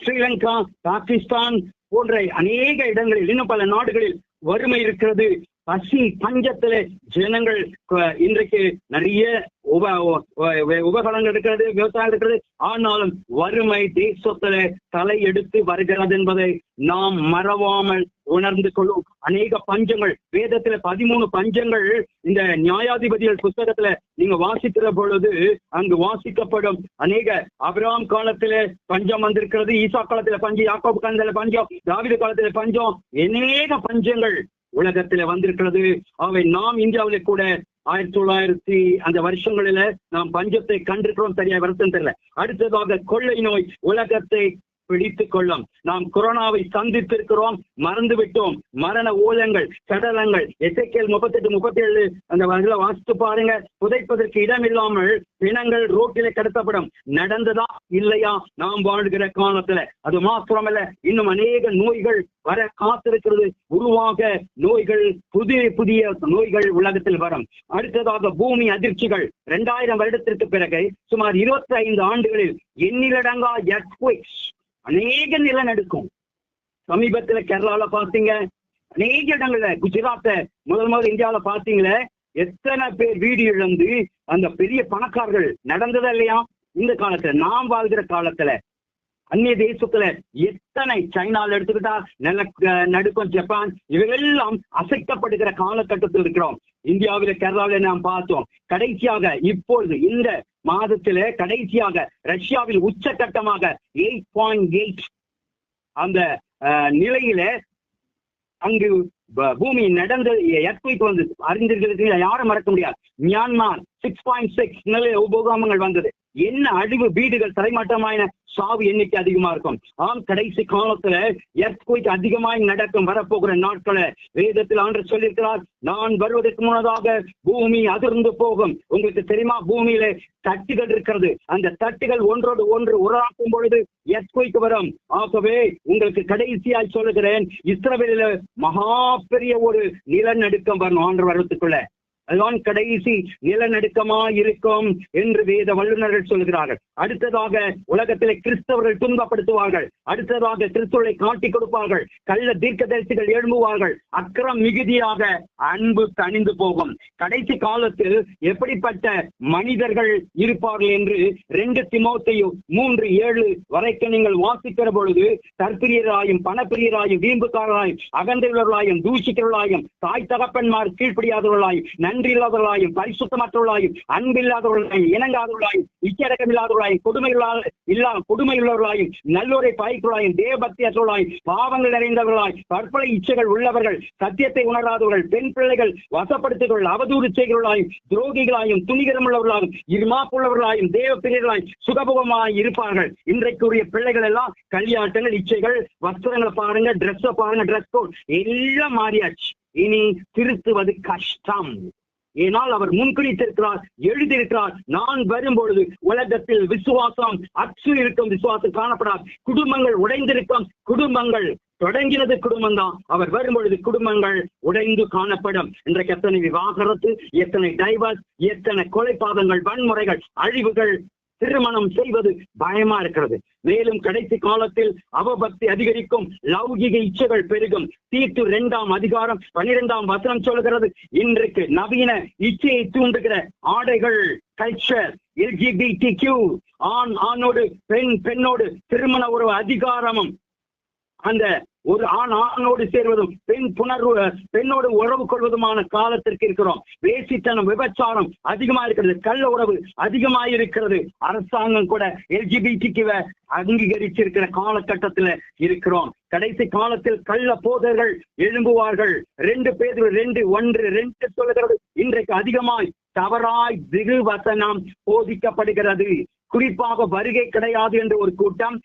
ஸ்ரீலங்கா, பாகிஸ்தான் போன்ற அநேக இடங்களில், இன்னும் பல நாடுகளில் வறுமை இருக்கிறது. பசி பஞ்சத்திலே ஜனங்கள் இன்றைக்கு நிறைய உபகரணங்கள் இருக்கிறது, விவசாயம் இருக்கிறது. ஆனாலும் வறுமை தேசத்திலே தலை எடுத்து வருகிறது என்பதை நாம் மறவாமல் உணர்ந்து கொள்ளும். அநேக பஞ்சங்கள், வேதத்துல 13 பஞ்சங்கள் இந்த நியாயாதிபதிகள் புத்தகத்துல நீங்க வாசிக்கிற பொழுது அங்கு வாசிக்கப்படும். அநேக ஆபிரகாம் காலத்திலே பஞ்சம் வந்திருக்கிறது, ஈசா காலத்துல பஞ்சம், யாக்கோபு காலத்துல பஞ்சம், தாவீது காலத்துல பஞ்சம், அநேக பஞ்சங்கள் உலகத்துல வந்திருக்கிறது. அவை நாம் இந்தியாவிலே கூட 1900 அந்த வருஷங்களில நாம் பஞ்சத்தை கண்டிருக்கிறோம், சரியா வருத்தம் தெரியல. அடுத்ததாக கொள்ளை நோய் உலகத்தை பிடித்துக் கொள்ளும். நாம் கொரோனாவை சந்தித்திருக்கிறோம், மறந்து விட்டோம். மரண ஓலங்கள், சடலங்கள், எசேக்கியேல் 38, 37 அந்த வாசித்து பாருங்க. புதைப்பதற்கு இடம் இல்லாமல் பிணங்கள் ரோட்டிலே கடத்தப்படும். நடந்ததா இல்லையா நாம் வாழ்கிற காலத்துல? அது மாத்திரமல்ல, இன்னும் அநேக நோய்கள் வர காத்திருக்கிறது. உருவாக நோய்கள், புதிய புதிய நோய்கள் உலகத்தில் வரும். அடுத்ததாக பூமி அதிர்ச்சிகள். 2000 வருடத்திற்கு பிறகு சுமார் 25 ஆண்டுகளில் எண்ணிலடங்கா எர்த்குவேக்ஸ், அநேக நிலநடுக்கம். சமீபத்துல கேரளால பாத்தீங்க, அநேக இடங்கள்ல, குஜராத்த முதல் இந்தியாவில பாத்தீங்களே, எத்தனை பேர் வீடு இழந்து அந்த பெரிய பணக்காரர்கள். நடந்ததா இல்லையா இந்த காலத்துல, நாம் வாழ்கிற காலத்துல? அந்நிய தேசத்துல எத்தனை, சைனால எடுத்துக்கிட்டா நடுக்கம், ஜப்பான், இவையெல்லாம் அசைக்கப்படுகிற காலகட்டத்தில் இருக்கிறோம். இந்தியாவில கேரளாவில நாம் பார்த்தோம். கடைசியாக இப்பொழுது இந்த மாதத்தில கடைசியாக ரஷ்யாவில் உச்சகட்டமாக 8.8 அந்த நிலையில அங்கு பூமி நடந்த எர்த்குவேக் வந்து அறிந்திருக்கிறது, யாரும் மறக்க முடியாது. மியான்மார் 6.6 நிலை உபகோகங்கள் வந்தது. என்ன அழிவு, வீடுகள் தரைமட்டமான, சாவு எண்ணிக்கை அதிகமா இருக்கும். ஆம், கடைசி காலத்துல எர்த்குவேக் அதிகமாய் நடக்கும். வரப்போகிற நாட்களை வேதத்தில் ஆண்டவர் சொல்லியிருக்கிறார், நான் வருவதற்கு முன்னதாக பூமி அதிர்ந்து போகும். உங்களுக்கு தெரியுமா, பூமியில தட்டுகள் இருக்கிறது. அந்த தட்டுகள் ஒன்றோடு ஒன்று உருவாக்கும் பொழுது எர்த்குவேக் வரும். ஆகவே உங்களுக்கு கடைசியாய் சொல்லுகிறேன், இஸ்ரவேலில மகா பெரிய ஒரு நிலநடுக்கம் வரணும் ஆண்டவர் வருவதற்குள்ள. அதுதான் கடைசி நிலநடுக்கமா இருக்கும் என்று வேத வல்லுநர்கள் சொல்கிறார்கள். அடுத்ததாக உலகத்திலே கிறிஸ்தவர்கள் துன்பப்படுத்துவார்கள். அடுத்ததாக கிறிஸ்துவை காட்டிக் கொடுப்பார்கள். கள்ள தீர்க்கதரிசிகள் எழும்புவார்கள். அக்கிரம் மிகுதியாக அன்பு தணிந்து போகும். கடைசி காலத்தில் எப்படிப்பட்ட மனிதர்கள் இருப்பார்கள் என்று 2 தீமோத்தேயு 3:7 வரைக்கும் நீங்கள் வாசிக்கிற பொழுது, தற்பிரியராயும், பணப்பிரியராயும், வீம்புக்காரராயும், அகந்தையுள்ளவர்களாயும், தூஷிக்கிறவர்களாயும், தாய் தகப்பன்மார் கீழ்ப்படியாதவர்களாயும், நன்றி இல்லாதவர்களாயும், பரிசுத்தமற்றவர்களாயும், அன்பில்லாதவர்களாயும், இணங்காதவர்களாயும், இச்சடக்கம் இல்லாதவர்களாயும், கொடுமையுள்ளவர்களாயும், நல்லோரை பாய்க்கிறவர்களாயும், தேவபக்தியற்றவர்களாயும், பாவங்கள் நிறைந்தவர்களாய், பற்பல இச்சைகள் உள்ளவர்கள், சத்தியத்தை உணராதவர்கள், பெண் பிள்ளைகள் வசப்படுத்துகிறவர்கள், அவதூறு செய்கிறவர்களாயும், துரோகிகளாயும், துணிகரம் உள்ளவர்களாயும், இருமாப்புள்ளவர்களாயும், தேவ பிரியர்களாயும், சுகபோகமாய் இருப்பார்கள். இன்றைக்குரிய பிள்ளைகள் எல்லாம் களியாட்டங்கள், இச்சைகள், வஸ்திரங்களை பாருங்க, ட்ரெஸ் பாருங்க, ட்ரெஸ் கோட் எல்லாம் மாறியாச்சு. இனி திருத்துவது கஷ்டம். ஏனால் அவர் முன்குறித்திருக்கிறார், எழுதியிருக்கிறார், நான் வரும்பொழுது உலகத்தில் விசுவாசம் அற்று இருக்கும், விசுவாசம் காணப்படாது, குடும்பங்கள் உடைந்திருக்கும். குடும்பங்கள் தொடங்கினது குடும்பம் தான், அவர் வரும்பொழுது குடும்பங்கள் உடைந்து காணப்படும். இன்றைக்கு எத்தனை விவாகரத்து, எத்தனை டைவர்ஸ், எத்தனை கொலைபாதங்கள், வன்முறைகள், அழிவுகள், திருமணம் செய்வது பயமா இருக்கிறது. மேலும் கடைசி காலத்தில் அவபக்தி அதிகரிக்கும், லௌகிக இச்சைகள் பெருகும். தீத்து 2ஆம் அதிகாரம் 12ஆம் வசனம் சொல்கிறது, இன்றைக்கு நவீன இச்சையை தூண்டுகிற ஆடைகள், கல்ச்சர், LGBTQ, ஆணோடு பெண்ணோடு திருமண உறவு அதிகாரமும், அந்த ஒரு ஆணோடு சேர்வதும், பெண்ணோடு உறவு கொள்வதுமான காலத்திற்கு இருக்கிறோம். வேசித்தனம், விபச்சாரம் அதிகமா இருக்கிறது, கள்ள உறவு அதிகமாயிருக்கிறது. அரசாங்கம் கூட LGBTQ அங்கீகரிச்சிருக்கிற காலகட்டத்தில் இருக்கிறோம். கடைசி காலத்தில் கள்ள போதர்கள் எழும்புவார்கள். 2 பேதுரு 2:1-2 சொல்லுகிறது, இன்றைக்கு அதிகமாய் தவறாய் திகுவசனம் போதிக்கப்படுகிறது. குறிப்பாக வருகை கிடையாது என்று ஒரு கூட்டம்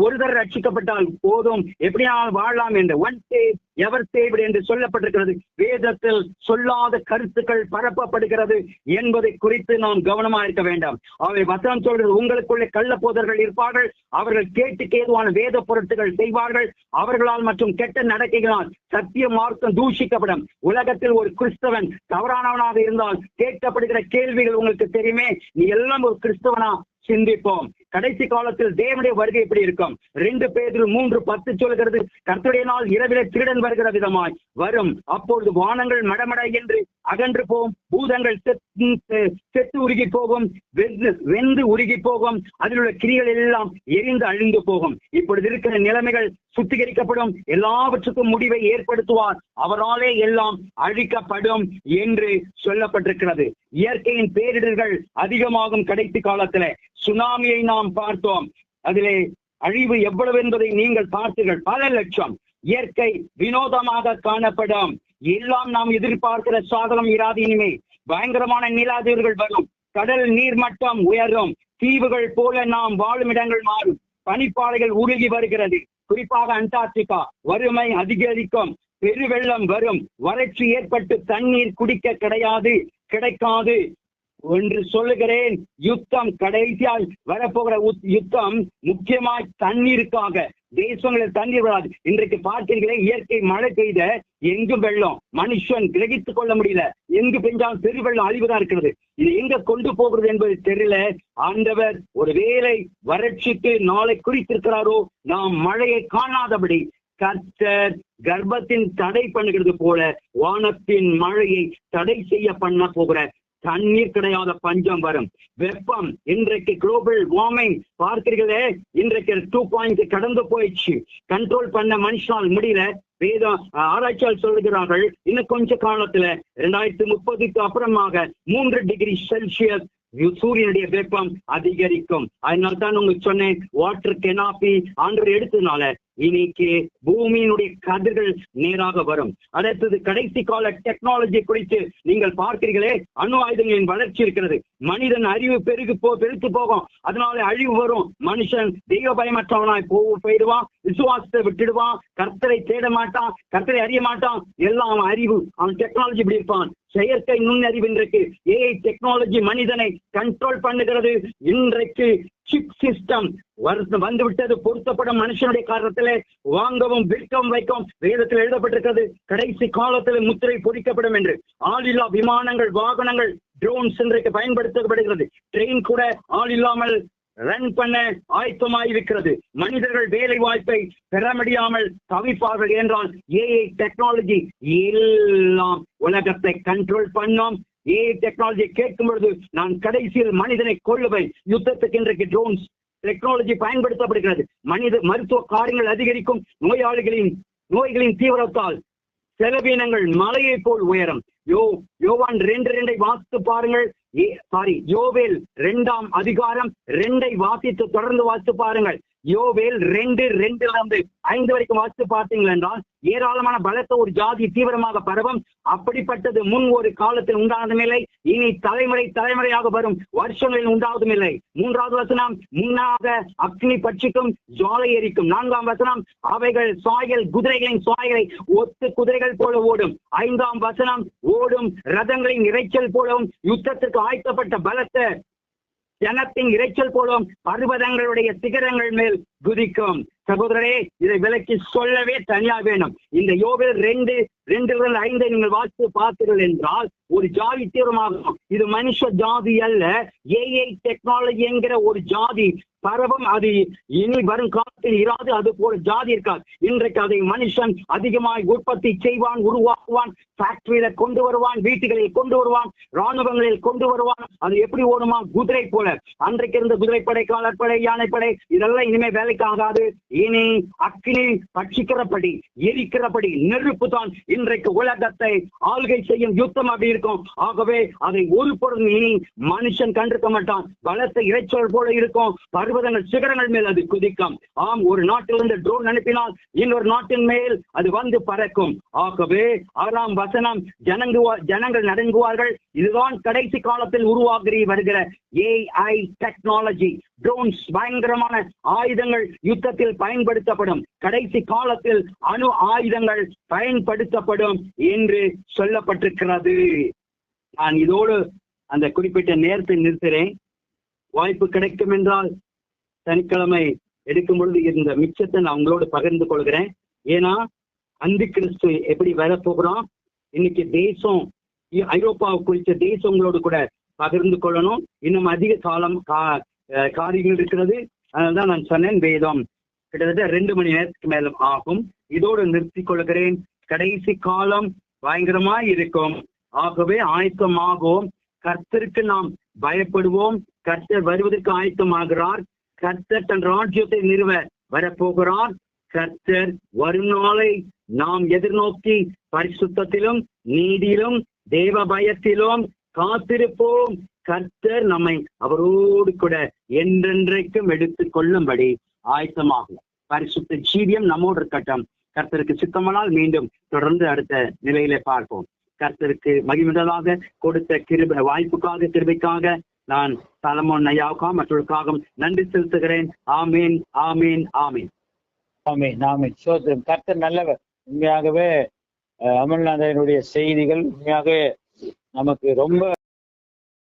ஒருவர் ரட்சிக்கப்பட்டால் போதும், எப்படியா வாழலாம் என்று, ஒன் சேவ் எவர் சேவ்டு என்று சொல்லப்பட்டிருக்கிறது. வேதத்தில் சொல்லாத கருத்துக்கள் பரப்பப்படுகிறது என்பதை குறித்து நாம் கவனமா இருக்க வேண்டாம். அவை வசனம் சொல்றது, உங்களுக்குள்ளே கள்ள போதர்கள் இருப்பார்கள், அவர்கள் கேட்டுக்கு ஏதுவான வேத பொருட்கள் செய்வார்கள், அவர்களால் மற்றும் கெட்ட நடக்கைகளால் சத்திய மார்க்கம் தூஷிக்கப்படும். உலகத்தில் ஒரு கிறிஸ்தவன் தவறானவனாக இருந்தால் கேட்கப்படுகிற கேள்விகள் உங்களுக்கு தெரியுமே. நீ எல்லாம் ஒரு கிறிஸ்தவனா? சிந்திப்போம். கடைசி காலத்தில் தேவனுடைய வருகை எப்படி இருக்கும்? 2 பேதுரு 3:10 சொல்கிறது, கர்த்தருடைய நாள் இரவிலே திருடன் வருகிற விதமாய் வரும். அப்பொழுது வானங்கள் மடமட என்று அகன்று போகும், பூதங்கள் செத்து உருகி போகும், வெந்து உருகி போகும், அதில் உள்ள கிரிகள் எல்லாம் எரிந்து அழிந்து போகும். இப்பொழுது இருக்கிற நிலைமைகள் சுத்திகரிக்கப்படும், எல்லாவற்றுக்கும் முடிவை ஏற்படுத்துவார், அவராலே எல்லாம் அழிக்கப்படும் என்று சொல்லப்பட்டிருக்கிறது. இயற்கையின் பேரிடர்கள் அதிகமாகும் கடைசி காலத்துல. சுனாமியை நாம் பார்த்தோம், அதிலே அழிவு எவ்வளவு என்பதை நீங்கள் பார்த்தீர்கள். பல லட்சம். இயற்கை வினோதமாக காணப்படும். எல்லாம் நாம் எதிர்பார்க்கிற சாதனம் இராது. இனிமே பயங்கரமான நிலாதிர்கள் வரும், கடல் நீர்மட்டம் உயரும், தீவுகள் போல நாம் வாழும் இடங்கள் மாறும், பனிப்பாறைகள் உருகி வருகிறது. குறிப்பாக அண்டார்டிகா வறுமை அதிகரிக்கும், பெருவெள்ளம் வரும், வறட்சி ஏற்பட்டு தண்ணீர் குடிக்க கிடைக்காது என்று சொல்லுகிறேன். யுத்தம் கடைசியால் வரப்போகிற யுத்தம் முக்கியமாய் தண்ணீருக்காக. தேசங்களில் தண்ணீர் வராது. இன்றைக்கு பார்க்கிறீர்களே, இயற்கை மழை பெய்த எங்கும் வெள்ளம், மனுஷன் கிரகித்துக் கொள்ள முடியல. எங்கு பெஞ்சாலும் பெருவெள்ளம் அழிவுதான் இருக்கிறது. இது எங்க கொண்டு போகிறது என்பது தெரியல. ஆண்டவர் ஒருவேளை வறட்சிக்கு நாளை குறித்திருக்கிறாரோ, நாம் மழையை காணாதபடி கர்த்தர் கர்ப்பத்தின் தடை பண்ணுகிறது போல வானத்தின் மழையை தடை செய்ய பண்ண போகிற தண்ணீர் கிடையாத பஞ்சம் வரும். வெப்பம் இன்றைக்கு குளோபல் வார்மிங் பார்க்கிறீர்களே, இன்றைக்கு 2 கடந்து போயிடுச்சு. கண்ட்ரோல் பண்ண மனுஷனால் முடியல. வேதம் ஆராய்ச்சியால் சொல்லுகிறார்கள், இன்னும் கொஞ்ச காலத்துல 2030க்கு அப்புறமாக 3 டிகிரி செல்சியஸ் சூரியனுடைய வெப்பம் அதிகரிக்கும். அதனால தான் உங்களுக்கு சொன்னேன், வாட்டர் கெனாப்பி ஆண்டு எடுத்ததுனால இன்னைக்கு பூமியினுடைய கதிர்கள் நேராக வரும். அடுத்தது கடைசி கால டெக்னாலஜி குறித்து நீங்கள் பார்க்கிறீர்களே, அணு ஆயுதங்களின் வளர்ச்சி இருக்கிறது. மனிதன் அறிவு பெருத்து போகும், அதனால அழிவு வரும். மனுஷன் தெய்வ பயமற்றவனாய் போயிடுவான், விசுவாசத்தை விட்டுடுவான், கர்த்தரை தேட மாட்டான், கர்த்தரை அறிய மாட்டான். எல்லாம் அறிவு, அவன் டெக்னாலஜி இப்படி இருப்பான். செயற்கை நுண்ணறிவு இன்றைக்கு ஏஐ டெக்னாலஜி மனிதனை கண்ட்ரோல் பண்ணுகிறது. இன்றைக்கு சிப் சிஸ்டம் வந்துவிட்டது. பொருத்தப்படும் மனுஷனுடைய காரணத்திலே வாங்கவும் விற்கவும் வைக்கவும் வேதத்தில் எழுதப்பட்டிருக்கிறது. கடைசி காலத்தில் முத்திரை பொறிக்கப்படும் என்று. ஆளில்லா விமானங்கள், வாகனங்கள், ட்ரோன்ஸ் இன்றைக்கு பயன்படுத்தப்படுகிறது. ட்ரெயின் கூட ஆள் இல்லாமல் ரன் பண்ண ஆயத்தமாயிருக்கிறது. மனிதர்கள் வேலை வாய்ப்பை பெற முடியாமல் தவிப்பார்கள் என்றால் ஏஐ டெக்னாலஜி எல்லாம் உலகத்தை கண்ட்ரோல் பண்ணும். ஏஐ டெக்னாலஜி கேட்கும் பொழுது நான் கடைசியில் மனிதனை கொள்ளுவேன். யுத்தத்துக்கு இன்றைக்கு ட்ரோன்ஸ் டெக்னாலஜி பயன்படுத்தப்படுகிறது. மருத்துவ காரியங்கள் அதிகரிக்கும். நோய்களின் தீவிரத்தால் செலவினங்கள் மலையை போல் உயரும். யோவான் 2:2 வாசித்து பாருங்கள். யோவேல் 2ஆம் அதிகாரம் 2 வாசித்து தொடர்ந்து வாசித்து பாருங்கள். யோவேல் 2:2-5 வரைக்கும் வாசித்து பார்த்தீங்கள் என்றால் ஏராளமான பலத்த ஒரு ஜாதி தீவிரமாக பரவும். அப்படிப்பட்டது முன் ஒரு காலத்தில் உண்டானதும் இல்லை, இனி தலைமுறையாக வரும் வருஷங்களில் உண்டாவதும் இல்லை. 3வது வசனம், முன்னாக அக்னி பட்சிக்கும், ஜுவாலை எரிக்கும். 4ஆம் வசனம், அவைகள் குதிரைகளின் சாயலை ஒத்து குதிரைகள் போல ஓடும். 5ஆம் வசனம், ஓடும் ரதங்களின் இறைச்சல் போலவும், யுத்தத்திற்கு ஆயத்தப்பட்ட பலத்த ஜனத்தின் இறைச்சல் போலவும் பர்வதங்களுடைய சிகரங்கள் மேல் குதிக்கும். சகோதரரே, இதை விலக்கி சொல்லவே தனியா வேணும். இந்த யோவேல் 2:2-5 நீங்கள் வாசித்து பார்த்தீர்கள் என்றால் ஒரு ஜாதி தீவிரமாகும். இது மனுஷ ஜாதி அல்ல, ஏஐ டெக்னாலஜி என்கிற ஒரு ஜாதி பரவும். அது இனி வரும் காலத்தில் இராது. அது போல ஜாதி இருக்காது. இன்றைக்கு அதை மனுஷன் அதிகமாய் உற்பத்தி செய்வான், உருவாக்குவான், ஃபேக்டரியில கொண்டு வருவான், வீட்டுகளில் கொண்டு வருவான், ராணுவங்களில் கொண்டு வருவான். அது எப்படி ஓடுமா? குதிரை போல. அன்றைக்கு இருந்த குதிரைப்படை, காலப்படை, யானைப்படை இதெல்லாம் இனிமே வேலைக்கு ஆகாது. இனி அக்னி பட்சிக்கிறபடி, எரிக்கிறபடி நெருப்பு தான் இன்றைக்கு உலகத்தை ஆளுகை செய்யும். யுத்தம் அப்படி இருக்கும். ஆகவே அதை ஒரு பொருள் இனி மனுஷன் கண்டிருக்க மாட்டான். பலத்தை இறைச்சல் போல இருக்கும். பர்வதங்கள் சிகரங்கள் மேல் அது குதிக்கும். ஆம், ஒரு நாட்டிலிருந்து ட்ரோன் அனுப்பினால் இன்னொரு நாட்டின் மேல் அது வந்து பறக்கும். ஆகவே 6ஆம் வசனம், ஜனங்கள் நடுங்குவார்கள். இதுதான் கடைசி காலத்தில் உருவாகி வருகிற ஏஐ டெக்னாலஜி. ட்ரோன்ஸ் பயங்கரமான ஆயுதங்கள் யுத்தத்தில் பயன்படுத்தப்படும். கடைசி காலத்தில் அணு ஆயுதங்கள் பயன்படுத்தப்படும் என்று சொல்லப்பட்டிருக்கிறது. நான் இதோடு அந்த குறிப்பிட்ட நேரத்தை நிறுத்துகிறேன். வாய்ப்பு கிடைக்கும் என்றால் சனிக்கிழமை எடுக்கும் பொழுது இந்த மிச்சத்தை நான் உங்களோடு பகிர்ந்து கொள்கிறேன். ஏன்னா அந்தி கிறிஸ்து எப்படி வரப்போகிறோம், இன்னைக்கு தேசம் ஐரோப்பாவை குறித்த தேசங்களோடு கூட பகிர்ந்து கொள்ளணும். இன்னும் அதிக காரியங்கள் இருக்கிறது. அதனால்தான் நான் சொன்னேன், வேதம் கிட்டத்தட்ட 2 மணி நேரத்துக்கு மேலும் ஆகும். இதோடு நிறுத்திக் கொள்கிறேன். கடைசி காலம் பயங்கரமாய் இருக்கும். ஆகவே ஆயத்தமாகும். கர்த்தருக்கு நாம் பயப்படுவோம். கர்த்தர் வருவதற்கு ஆயத்தமாகிறார். கர்த்தர் தன் ராஜ்யத்தை நிறுவ வரப்போகிறார். கர்த்தர் வரும் நாளை நாம் எதிர்நோக்கி பரிசுத்தத்திலும் நீதியிலும் தேவ பயத்திலும் காத்திருப்போம். கர்த்தர் நம்மை அவரோடு கூட என்றென்றைக்கும் எடுத்துக் கொள்ளும்படி ஆயத்தமாகும். பரிசுத்த ஜீவியம் நம்மோடு இருக்கட்டும். கர்த்தருக்கு சித்தமானால் மீண்டும் தொடர்ந்து அடுத்த நிலையிலே பார்ப்போம். கர்த்தருக்கு மகிழ்ந்ததாக கொடுத்த வாய்ப்புக்காக கிருபைக்காக நான் சலமோன் ஐயாவுக்காக மற்றவர்களுக்காக நன்றி செலுத்துகிறேன். ஆமீன், ஆமீன், ஆமீன், ஆமீன், ஆமீன். சோத்திரம். கர்த்தர் நல்லவர். உண்மையாகவே அமல்நாதனுடைய செய்திகள் உண்மையாக நமக்கு ரொம்ப